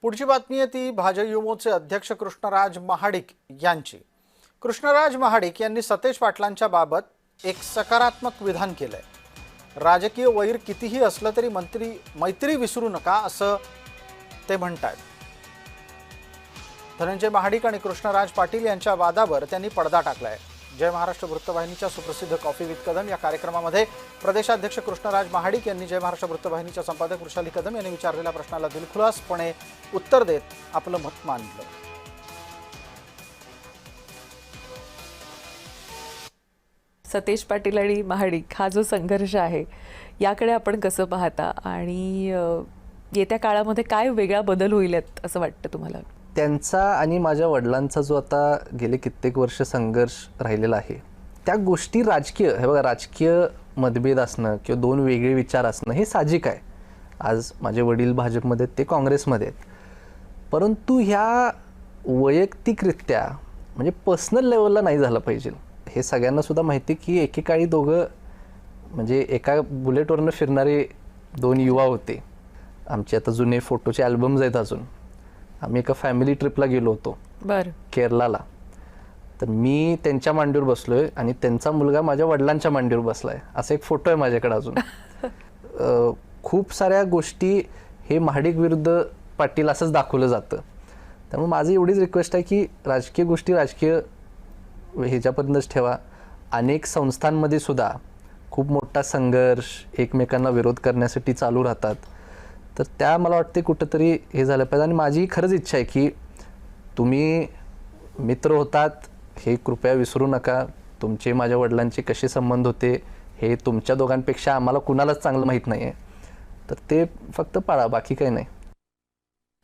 पुढची बातमी आहे ती भाजयुमोचे अध्यक्ष कृष्णराज महाडिक यांची। कृष्णराज महाडिक यांनी सतेज पाटलांच्या बाबत एक सकारात्मक विधान केलंय। राजकीय वैर कितीही असलं तरी मैत्री विसरू नका असं ते म्हणतात। धनंजय महाडिक आणि कृष्णराज पाटील यांच्या वादावर त्यांनी पडदा टाकलाय। जय महाराष्ट्र वृत्तवाहिनीच्या सुप्रसिद्ध कॉफी विथ कदम या कार्यक्रमामध्ये प्रदेशाध्यक्ष कृष्णराज महाडिक यांनी जय महाराष्ट्र वृत्तवाहिनीच्या संपादक वृषाली कदम यांनी विचारलेल्या प्रश्नाला दिलखुलासपणे उत्तर देत आपलं मत मांडलं। सतेज पाटील आणि महाडिक हा जो संघर्ष आहे याकडे आपण कसं पाहता आणि येत्या काळामध्ये काय वेगळा बदल होईल असं वाटतं तुम्हाला? त्यांचा आणि माझ्या वडिलांचा जो आता गेले कित्येक वर्ष संघर्ष राहिलेला आहे त्या गोष्टी राजकीय हे बघा राजकीय मतभेद असणं किंवा दोन वेगळे विचार असणं हे साहजिक आहे। आज माझे वडील भाजपमध्ये ते काँग्रेसमध्ये आहेत, परंतु ह्या वैयक्तिकरित्या म्हणजे पर्सनल लेवलला नाही झालं पाहिजे। हे सगळ्यांना सुद्धा माहिती की एकेकाळी दोघं म्हणजे एका बुलेटवरनं फिरणारे दोन युवा होते। आमचे आता जुने फोटोचे अल्बम्स आहेत अजून। आम्ही एका फॅमिली ट्रिपला गेलो होतो केरळला, तर मी त्यांच्या मांडीवर बसलोय आणि त्यांचा मुलगा माझ्या वडिलांच्या मांडीवर बसलाय, असा एक फोटो आहे माझ्याकडे अजून। खूप साऱ्या गोष्टी हे महाडिक विरुद्ध पाटील असंच दाखवलं जातं। त्यामुळे माझी एवढीच रिक्वेस्ट आहे की राजकीय गोष्टी राजकीय ह्याच्यापर्यंतच ठेवा। अनेक संस्थांमध्ये सुद्धा खूप मोठा संघर्ष एकमेकांना विरोध करण्यासाठी चालू राहतात, तर त्या मला वाटते कुठंतरी हे झालं पाहिजे। आणि माझी खरंच इच्छा आहे की तुम्ही मित्र होतात हे कृपया विसरू नका। तुमचे माझ्या वडिलांचे कसे संबंध होते हे तुमच्या दोघांपेक्षा आम्हाला कुणालाच चांगलं माहीत नाही आहे, तर ते फक्त पाळा, बाकी काही नाही।